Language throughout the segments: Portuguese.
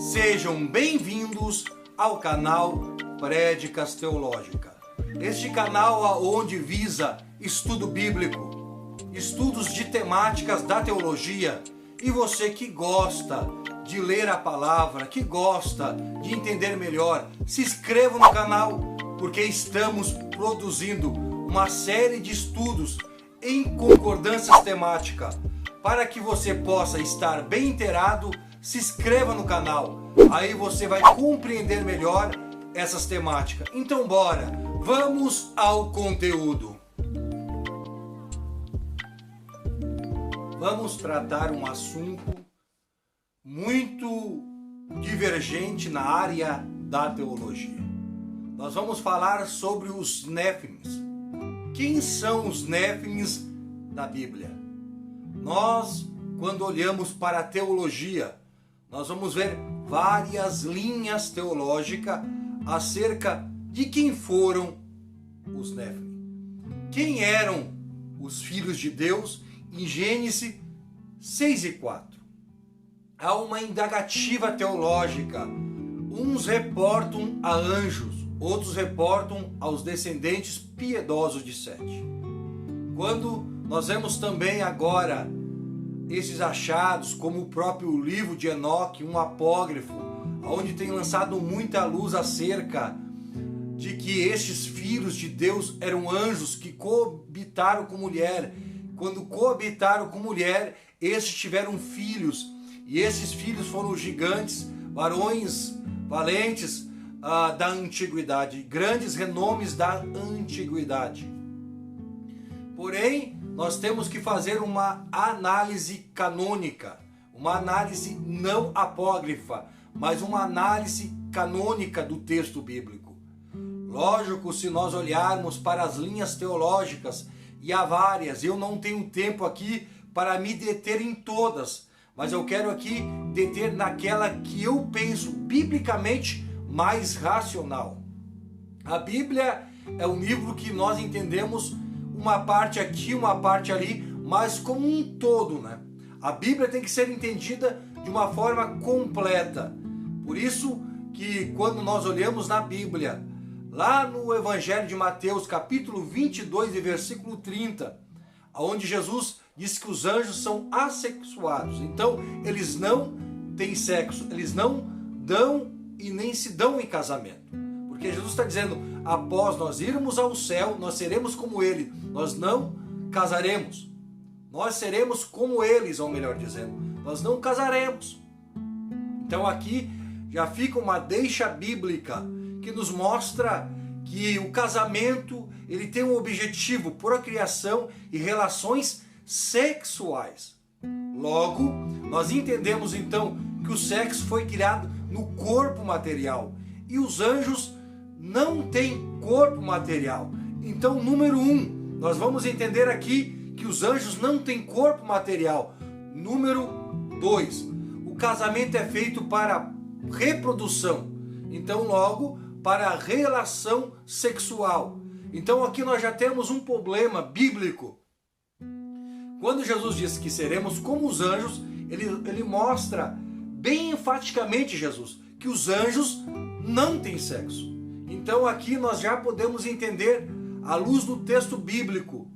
Sejam bem-vindos ao canal Prédicas Teológica. Este canal onde visa estudo bíblico, estudos de temáticas da teologia, e você que gosta de ler a palavra, que gosta de entender melhor, se inscreva no canal, porque estamos produzindo uma série de estudos em concordâncias temáticas. Para que você possa estar bem inteirado, se inscreva no canal. Aí você vai compreender melhor essas temáticas. Então bora, vamos ao conteúdo. Vamos tratar um assunto muito divergente na área da teologia. Nós vamos falar sobre os Néfilins. Quem são os Néfilins da Bíblia? Nós, quando olhamos para a teologia, nós vamos ver várias linhas teológicas acerca de quem foram os Néfilins. Quem eram os filhos de Deus em Gênesis 6:4. Há uma indagativa teológica. Uns reportam a anjos, outros reportam aos descendentes piedosos de Sete. Quando nós vemos também agora esses achados, como o próprio livro de Enoque, um apócrifo, onde tem lançado muita luz acerca de que estes filhos de Deus eram anjos que coabitaram com mulher. Quando coabitaram com mulher, estes tiveram filhos, e esses filhos foram gigantes, varões valentes da antiguidade, grandes renomes da antiguidade. Porém, nós temos que fazer uma análise canônica, uma análise não apócrifa, mas uma análise canônica do texto bíblico. Lógico, se nós olharmos para as linhas teológicas, e há várias, eu não tenho tempo aqui para me deter em todas, mas eu quero aqui deter naquela que eu penso biblicamente mais racional. A Bíblia é um livro que nós entendemos uma parte aqui, uma parte ali, mas como um todo, né? A Bíblia tem que ser entendida de uma forma completa. Por isso que quando nós olhamos na Bíblia, lá no Evangelho de Mateus, capítulo 22 e versículo 30, onde Jesus diz que os anjos são assexuados. Então, eles não têm sexo, eles não dão e nem se dão em casamento. Porque Jesus está dizendo, após nós irmos ao céu, nós seremos como ele, nós não casaremos. Nós seremos como eles, ou melhor dizendo, nós não casaremos. Então aqui já fica uma deixa bíblica que nos mostra que o casamento ele tem um objetivo, procriação e relações sexuais. Logo, nós entendemos então que o sexo foi criado no corpo material e os anjos não têm corpo material. Então, número 1, nós vamos entender aqui que os anjos não têm corpo material. Número 2, o casamento é feito para reprodução. Então, logo, para relação sexual. Então, aqui nós já temos um problema bíblico. Quando Jesus diz que seremos como os anjos, ele mostra bem enfaticamente, Jesus, que os anjos não têm sexo. Então aqui nós já podemos entender à luz do texto bíblico.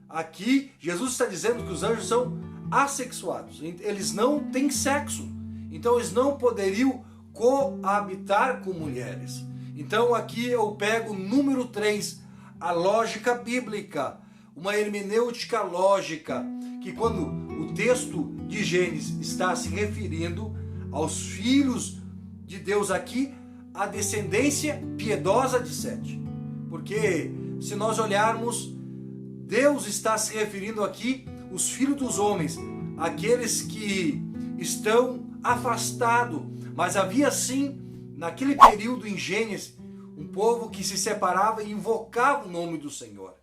Aqui Jesus está dizendo que os anjos são assexuados. Eles não têm sexo. Então eles não poderiam coabitar com mulheres. Então aqui eu pego número 3, a lógica bíblica. Uma hermenêutica lógica, que quando o texto de Gênesis está se referindo aos filhos de Deus aqui, a descendência piedosa de Sete. Porque se nós olharmos, Deus está se referindo aqui os filhos dos homens, aqueles que estão afastados, mas havia sim, naquele período em Gênesis, um povo que se separava e invocava o nome do Senhor.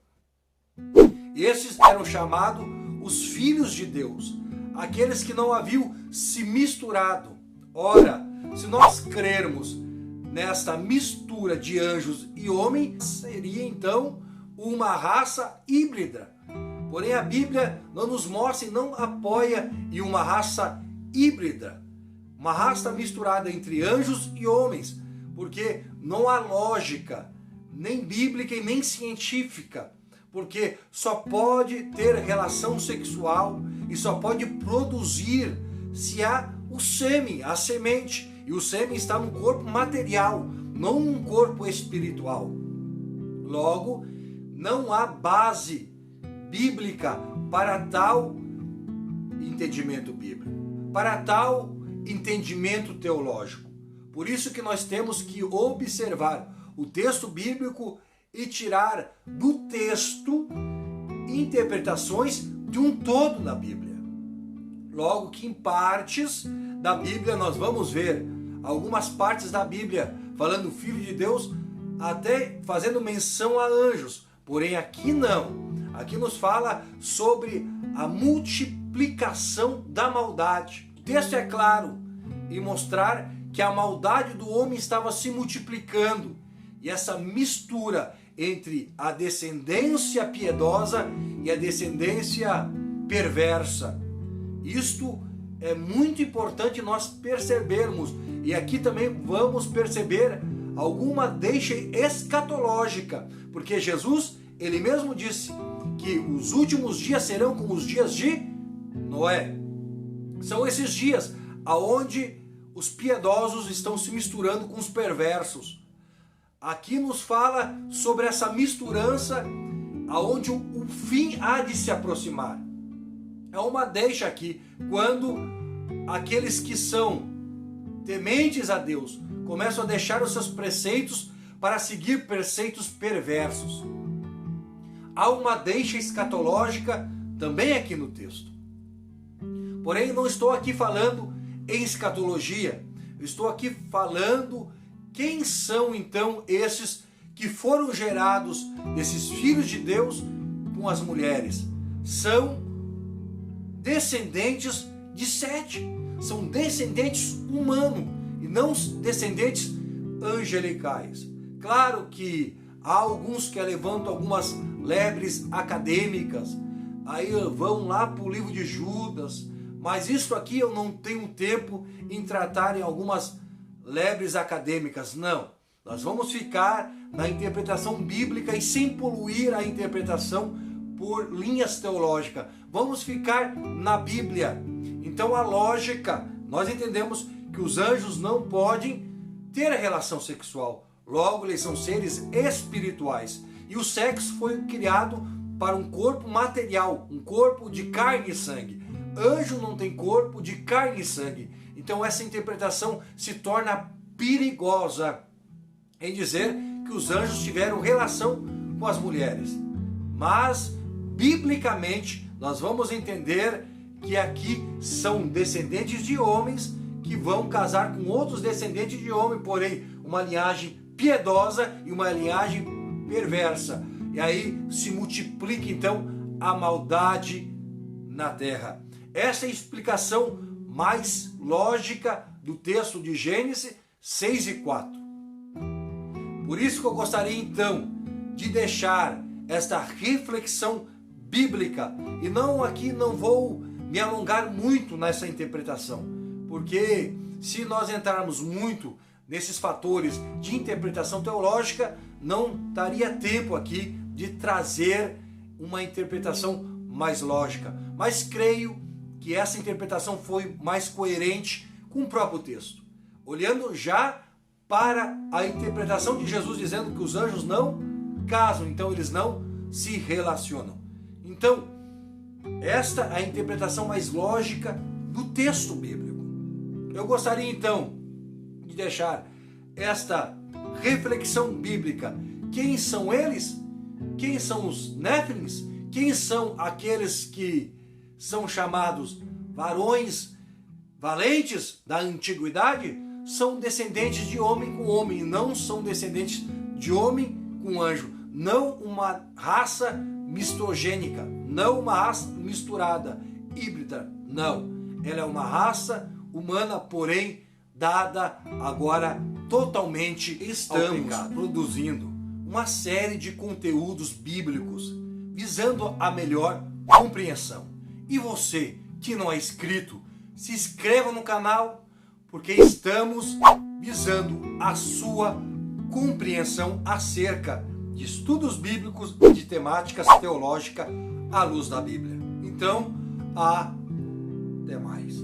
Esses eram chamados os filhos de Deus, aqueles que não haviam se misturado. Ora, se nós crermos nesta mistura de anjos e homens, seria então uma raça híbrida. Porém a Bíblia não nos mostra e não apoia em uma raça híbrida. uma raça misturada entre anjos e homens, porque não há lógica, nem bíblica e nem científica, porque só pode ter relação sexual e só pode produzir se há o sêmen, a semente, e o sêmen está no corpo material, não num corpo espiritual. Logo, não há base bíblica para tal entendimento bíblico, para tal entendimento teológico. Por isso que nós temos que observar o texto bíblico e tirar do texto interpretações de um todo na Bíblia. Logo que em partes da Bíblia nós vamos ver algumas partes da Bíblia falando Filho de Deus, até fazendo menção a anjos. Porém aqui não. Aqui nos fala sobre a multiplicação da maldade. O texto é claro em mostrar que a maldade do homem estava se multiplicando. E essa mistura entre a descendência piedosa e a descendência perversa. Isto é muito importante nós percebermos. E aqui também vamos perceber alguma deixa escatológica. Porque Jesus, ele mesmo disse que os últimos dias serão como os dias de Noé. São esses dias aonde os piedosos estão se misturando com os perversos. Aqui nos fala sobre essa misturança aonde o fim há de se aproximar. É uma deixa aqui, quando aqueles que são tementes a Deus começam a deixar os seus preceitos para seguir preceitos perversos. Há uma deixa escatológica também aqui no texto. Porém, não estou aqui falando em escatologia. Eu estou aqui falando quem são então esses que foram gerados desses filhos de Deus com as mulheres. São descendentes de Sete. São descendentes humanos e não descendentes angelicais. Claro que há alguns que levantam algumas lebres acadêmicas, aí vão lá para o livro de Judas, mas isso aqui eu não tenho tempo em tratar em algumas lebres acadêmicas, não. Nós vamos ficar na interpretação bíblica e sem poluir a interpretação por linhas teológicas. Vamos ficar na Bíblia. Então a lógica, nós entendemos que os anjos não podem ter relação sexual. Logo, eles são seres espirituais. E o sexo foi criado para um corpo material, um corpo de carne e sangue. Anjo não tem corpo de carne e sangue. Então essa interpretação se torna perigosa em dizer que os anjos tiveram relação com as mulheres. Mas, biblicamente, nós vamos entender que aqui são descendentes de homens que vão casar com outros descendentes de homem, porém uma linhagem piedosa e uma linhagem perversa. E aí se multiplica então a maldade na terra. Essa é a explicação mais lógica do texto de Gênesis 6 e 4. Por isso que eu gostaria então de deixar esta reflexão bíblica. E não vou me alongar muito nessa interpretação, porque se nós entrarmos muito nesses fatores de interpretação teológica, não daria tempo aqui de trazer uma interpretação mais lógica. Mas creio que essa interpretação foi mais coerente com o próprio texto. Olhando já para a interpretação de Jesus dizendo que os anjos não casam, então eles não se relacionam. Então, esta é a interpretação mais lógica do texto bíblico. Eu gostaria então de deixar esta reflexão bíblica. Quem são eles? Quem são os néfilins? Quem são aqueles que são chamados varões valentes da antiguidade? São descendentes de homem com homem, não são descendentes de homem com anjo. Não uma raça mistogênica, não uma raça misturada, híbrida, não. Ela é uma raça humana, porém dada agora totalmente. Estamos produzindo uma série de conteúdos bíblicos visando a melhor compreensão. E você que não é inscrito, se inscreva no canal, porque estamos visando a sua compreensão acerca de estudos bíblicos e de temáticas teológicas à luz da Bíblia. Então, até mais.